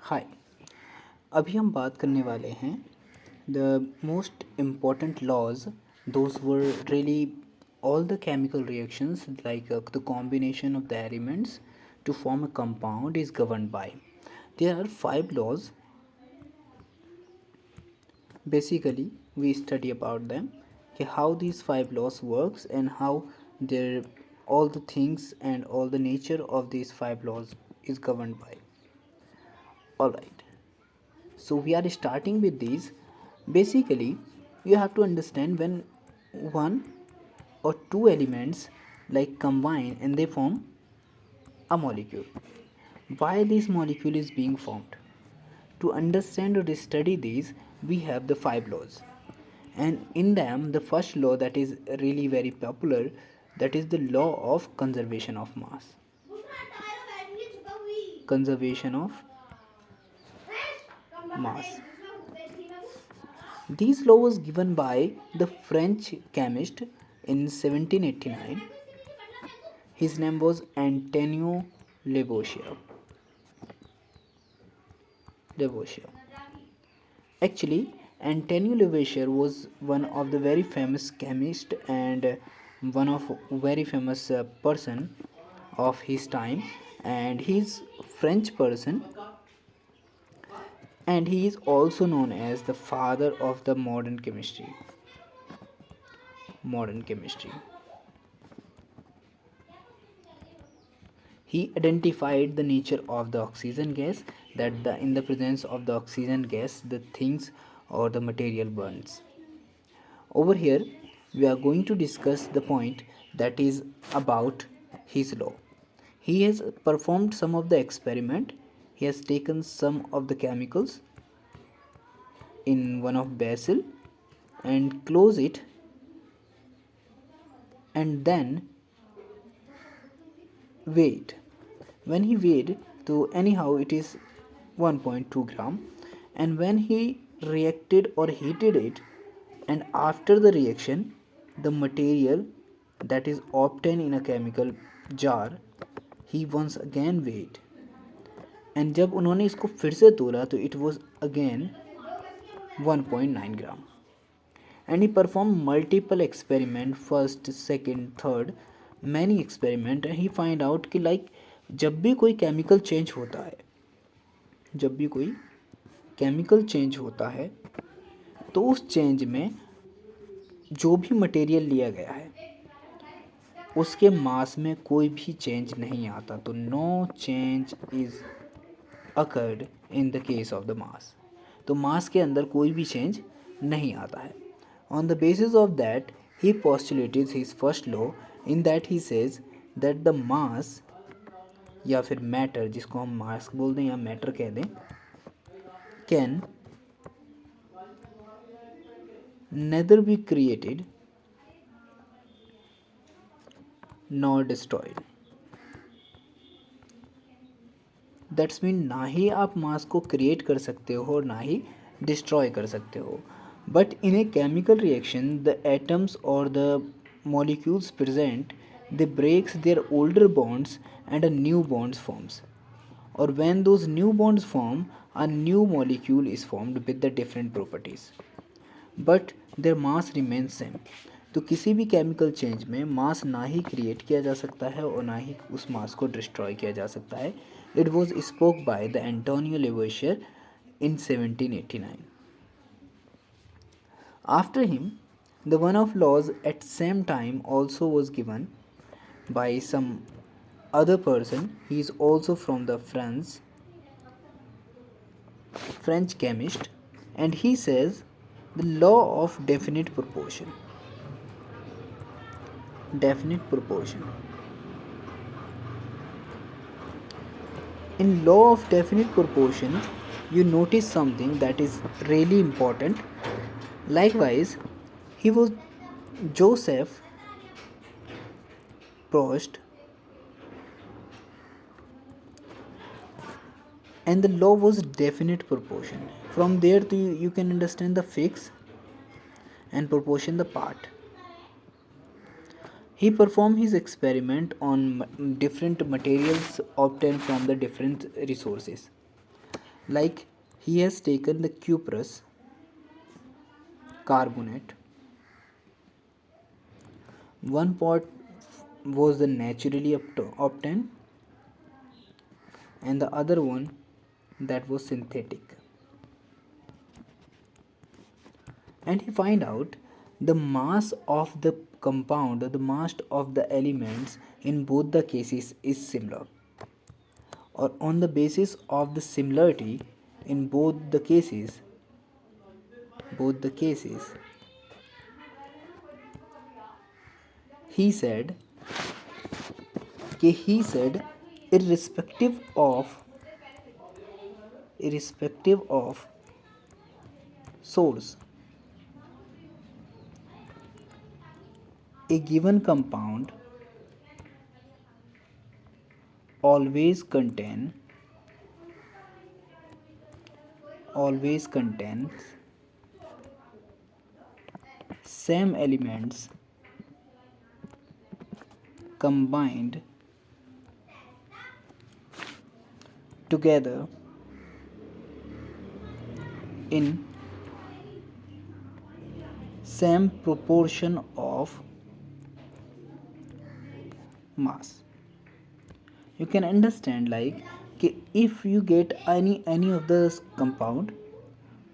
हाय। अभी हम बात करने वाले हैं the most important laws those were really all the chemical reactions the combination of the elements to form a compound is governed by. There are five laws. Basically we study about them, how these five laws works and how their all the things and all the nature of these five laws is governed by. All right, so we are starting with these. Basically you have to understand when one or two elements combine and they form a molecule. Why this molecule is being formed? To understand or study these, we have the five laws, and in them the first law that is really very popular, that is the law of conservation of mass. Conservation of mass. This law was given by the French chemist in 1789. His name was Antonio Lavoisier. Lavoisier. Actually, Antonio Lavoisier was one of the very famous chemist and one of very famous person of his time, and he's French person, and he is also known as the father of the modern chemistry. Modern chemistry. He identified the nature of the oxygen gas, that in the presence of the oxygen gas the things or the material burns. Over here we are going to discuss the point that is about his law. He has performed some of the experiment. He has taken some of the chemicals in one of vessel and close it, and then weighed. When he weighed, to anyhow it is 1.2 gram, and when he reacted or heated it, and after the reaction the material that is obtained in a chemical jar, he once again weighed, and जब उन्होंने इसको फिर से तोला तो it was again 1.9 gram. And he performed multiple experiment, first, second, third, many experiment, and he find out कि जब भी कोई केमिकल चेंज होता है, जब भी कोई केमिकल चेंज होता है तो उस चेंज में जो भी मटेरियल लिया गया है उसके मास में कोई भी चेंज नहीं आता, तो no change is occurred in the case of the mass. तो मास के अंदर कोई भी चेंज नहीं आता है. On the basis of that he postulated his first law, in that he says that the mass या फिर मैटर, जिसको हम मास बोल दें या मैटर कह दें, can nether be created nor destroyed. That's mean ना ही आप मास को क्रिएट कर सकते हो और ना ही डिस्ट्रॉय कर सकते हो. But in a chemical reaction the atoms और the molecules present, they breaks their older bonds and a new bonds forms, or when those new bonds form a new molecule is formed with the different properties but their mass remains same. तो किसी भी chemical change में मास ना ही create किया जा सकता है और ना ही उस मास को डिस्ट्रॉय किया जा सकता है. It was spoke by the Antonio Lavoisier in 1789. After him, the one of laws at same time also was given by some other person. He is also from the French chemist, and he says the law of definite proportion. Definite proportion. In law of definite proportion, you notice something that is really important. Likewise, he was Joseph Proust, and the law was definite proportion. From there to you can understand the fix and proportion the part. He performed his experiment on different materials obtained from the different resources. Like he has taken the cuprous carbonate. One part was the naturally obtained, and the other one that was synthetic. And he find out the mass of the compound, or the mass of the elements in both the cases is similar, or on the basis of the similarity in both the cases, he said irrespective of source, a given compound always contains same elements combined together in same proportion of mass. You can understand like कि if you get any of the compound,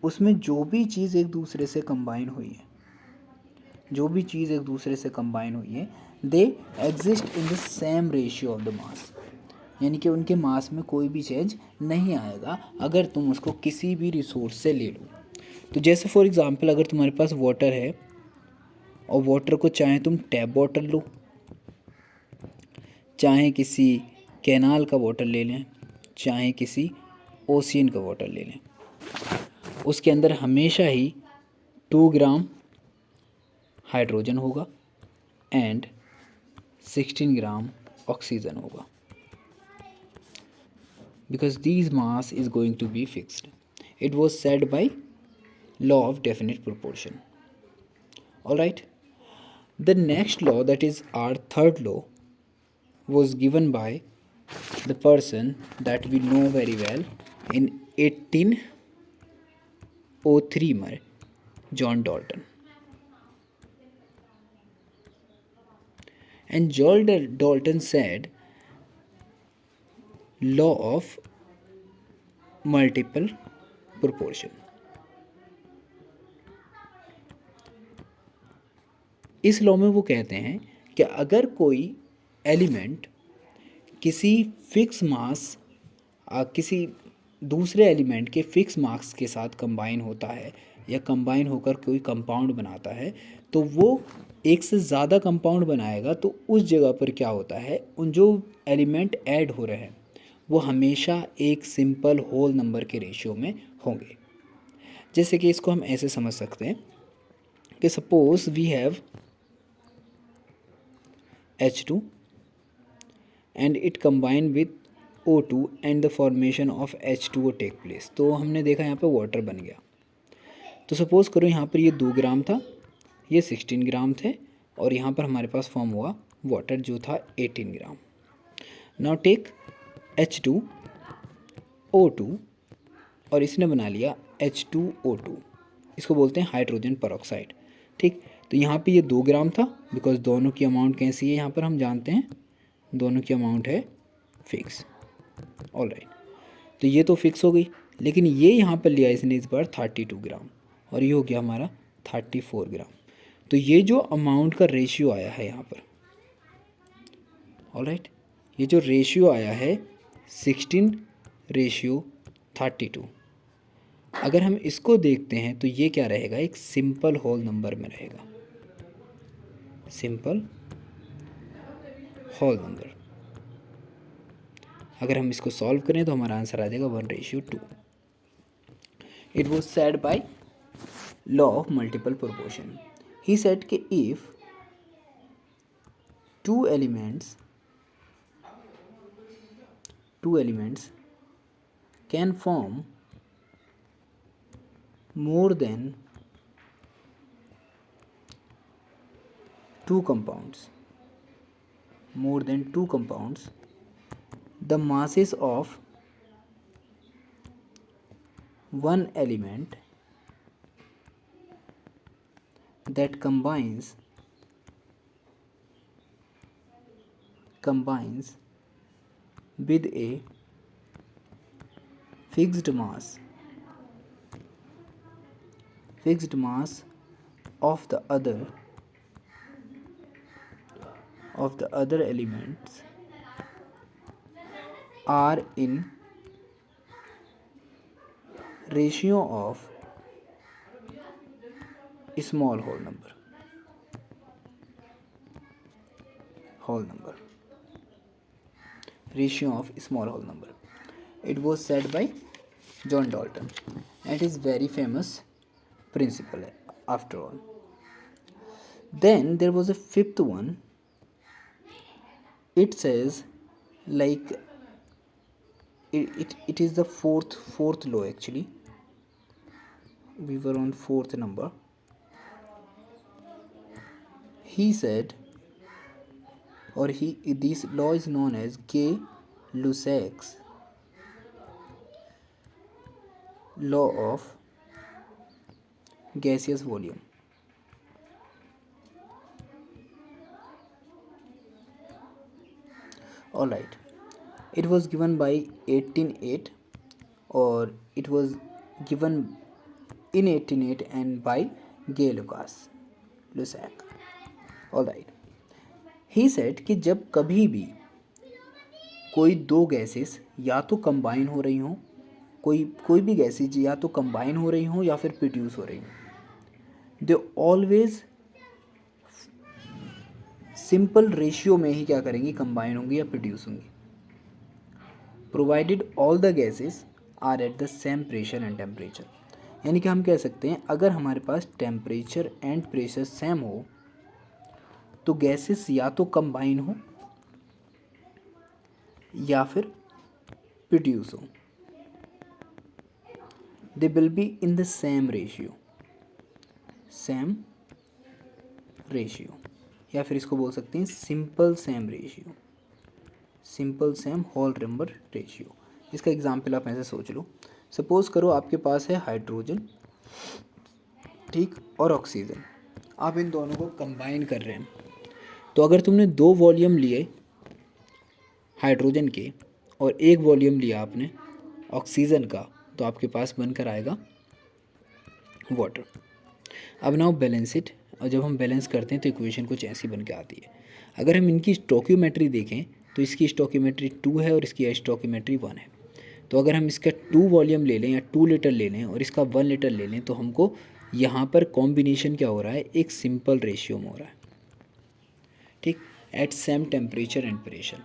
उसमें जो भी चीज़ एक दूसरे से combine हुई है they exist in the same ratio of the मास, यानी कि उनके मास में कोई भी चेंज नहीं आएगा अगर तुम उसको किसी भी रिसोर्स से ले लो। तो जैसे फॉर एग्ज़ाम्पल अगर तुम्हारे पास वाटर है और वाटर को चाहे तुम टैप वाटर लो, चाहे किसी कैनाल का वाटर ले लें, चाहे किसी ओशियन का वाटर ले लें, उसके अंदर हमेशा ही 2 ग्राम हाइड्रोजन होगा एंड 16 ग्राम ऑक्सीजन होगा, because these mass is going to be fixed. It was said by law of definite proportion. All right, the next law, that is our third law, was given by the person that we know very well in 1803 John Dalton. And John Dalton said law of multiple proportion. इस law में वो कहते हैं कि अगर कोई element किसी fix mass किसी दूसरे एलिमेंट के फिक्स मास के साथ कंबाइन होता है या कंबाइन होकर कोई कंपाउंड बनाता है, तो वो एक से ज़्यादा कंपाउंड बनाएगा, तो उस जगह पर क्या होता है, उन जो एलिमेंट ऐड हो रहे हैं वो हमेशा एक सिंपल होल नंबर के रेशियो में होंगे। जैसे कि इसको हम ऐसे समझ सकते हैं कि suppose we have H2 and it combine with O2 and the formation of H2O take place। तो हमने देखा यहाँ पर वाटर बन गया। तो सपोज़ करो यहाँ पर ये 2 ग्राम था, ये 16 ग्राम थे, और यहाँ पर हमारे पास फॉर्म हुआ वाटर जो था 18 ग्राम। नाउ टेक H2O2 और इसने बना लिया H2O2, इसको बोलते हैं हाइड्रोजन परऑक्साइड। ठीक, तो यहाँ पे ये 2 ग्राम था, बिकॉज दोनों की अमाउंट कैसी है यहाँ पर हम जानते हैं, दोनों की अमाउंट है फिक्स। ऑल राइट, तो ये तो फिक्स हो गई, लेकिन ये यहाँ पर लिया इसने इस बार 32 ग्राम और ये हो गया हमारा 34 ग्राम। तो ये जो अमाउंट का रेशियो आया है यहाँ पर, ऑल राइट, ये जो रेशियो आया है 16:32, अगर हम इसको देखते हैं तो ये क्या रहेगा, एक सिंपल होल नंबर में रहेगा, सिंपल होल नंबर। अगर हम इसको सॉल्व करें तो हमारा आंसर आ जाएगा 1:2। It was said by law of multiple proportion. He said कि if two elements can form more than two compounds, the masses of one element that combines with a fixed mass of the other elements are in ratio of small whole number. Ratio of small whole number. It was said by John Dalton, and it is very famous principle after all. Then there was a fifth one. It says like it is the fourth law actually. We were on fourth number. He said, or this law is known as Gay-Lussac's law of gaseous volume. Alright, it was given by 1808, or it was given in 1808 and by Gay-Lussac. Alright, he said कि जब कभी भी कोई दो gases या तो combine हो रही हों, कोई भी गैसेज या तो कंबाइन हो रही हों या फिर प्रोड्यूस हो रही हों, दे ऑलवेज सिंपल रेशियो में ही क्या करेंगी, कंबाइन होंगी या प्रोड्यूस होंगी, provided all the gases are at the same pressure and temperature. यानी कि हम कह सकते हैं अगर हमारे पास टेम्परेचर एंड प्रेशर सेम हो तो गैसेस या तो कंबाइन हो या फिर प्रोड्यूस हो. They will be in the same ratio, या फिर इसको बोल सकते हैं simple same whole number ratio. इसका एग्जाम्पल आप ऐसे सोच लो. सपोज करो आपके पास है हाइड्रोजन, ठीक, और ऑक्सीजन. आप इन दोनों को कंबाइन कर रहे हैं. तो अगर तुमने 2 वॉल्यूम लिए हाइड्रोजन के और 1 वॉल्यूम लिया आपने ऑक्सीजन का, तो आपके पास बनकर आएगा वाटर. अब नाउ बैलेंस इट. और जब हम बैलेंस करते हैं तो इक्वेशन कुछ ऐसी बन के आती है. अगर हम इनकी स्टोकियोमेट्री देखें तो इसकी स्टोकियोमेट्री 2 है और इसकी स्टोकियोमेट्री 1 है. तो अगर हम इसका 2 वॉल्यूम ले लें या 2 लीटर ले लें और इसका 1 लीटर ले लें तो हमको यहाँ पर कॉम्बिनेशन क्या हो रहा है, एक सिंपल रेशियो में हो रहा है, ठीक, at same temperature and pressure.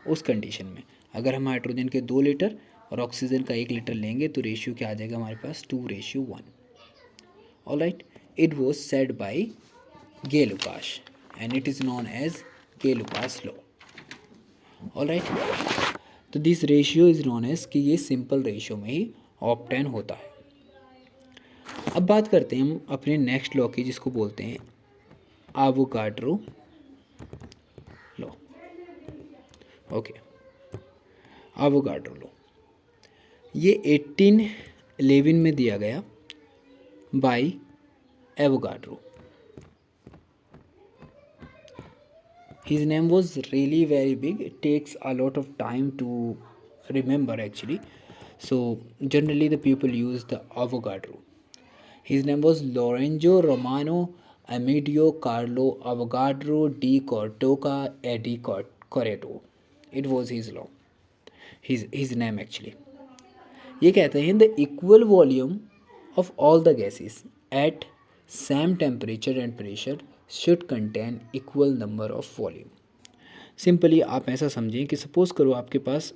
उस कंडीशन में अगर हम हाइड्रोजन के 2 लीटर और ऑक्सीजन का 1 लीटर लेंगे तो रेशियो क्या आ जाएगा हमारे पास, 2:1. Alright, it was said by Gay-Lussac and it is known as Gay-Lussac law. Alright, तो this ratio is known as कि ये सिंपल रेशियो में ही ऑब्टेन होता है. अब बात करते हैं हम अपने नेक्स्ट लॉ की, जिसको बोलते हैं Avogadro law. Okay, Avogadro law ये 1811 में दिया गया by Avogadro. His name was really very big. It takes a lot of time to remember actually. So generally the people use the Avogadro. His name was Lorenzo Romano Amedeo Carlo Avogadro di Cortoca e di Corretto. It was his law. His name actually. ये कहते हैं the equal volume of all the gases at same temperature and pressure should contain equal number of volume. Simply आप ऐसा समझें कि suppose करो आपके पास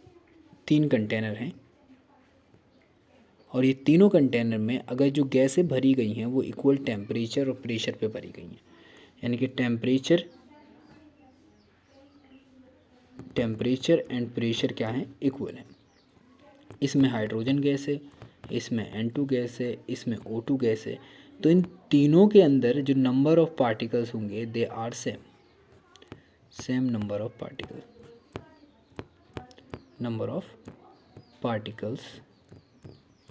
3 container हैं और ये तीनों कंटेनर में अगर जो गैसें भरी गई हैं वो इक्वल टेम्परेचर और प्रेशर पे भरी गई हैं, यानी कि टेम्परेचर एंड प्रेशर क्या है, इक्वल है. इसमें हाइड्रोजन गैस है, इसमें N2 गैस है, इसमें O2 गैस है. तो इन तीनों के अंदर जो नंबर ऑफ पार्टिकल्स होंगे they are same number of particles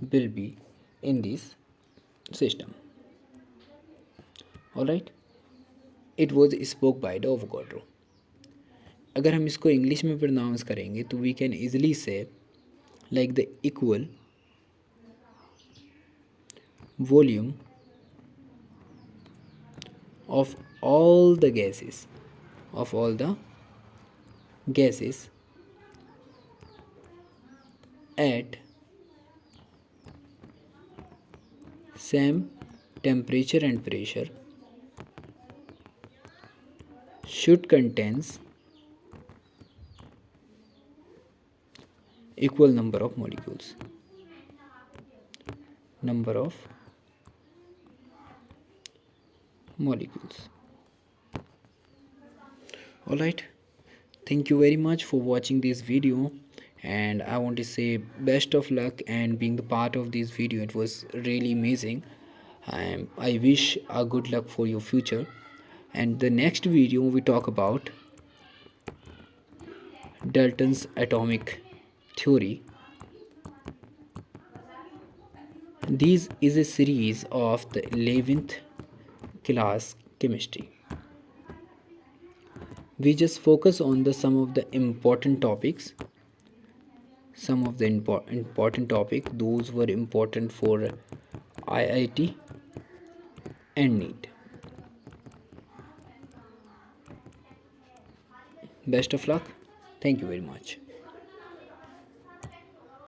will be in this system. Alright, it was spoke by the Avogadro. अगर हम इसको इंग्लिश में प्रोनाउंस करेंगे तो वी कैन इजली से like the equal volume of all the gases at same temperature and pressure should contains equal number of molecules. Alright, thank you very much for watching this video, and I want to say best of luck and being the part of this video. It was really amazing. I wish a good luck for your future. And the next video we talk about Dalton's atomic theory. This is a series of the 11th class chemistry. We just focus on the some of the important topics. Some of the important topic those were important for IIT and NEET. Best of luck. Thank you very much.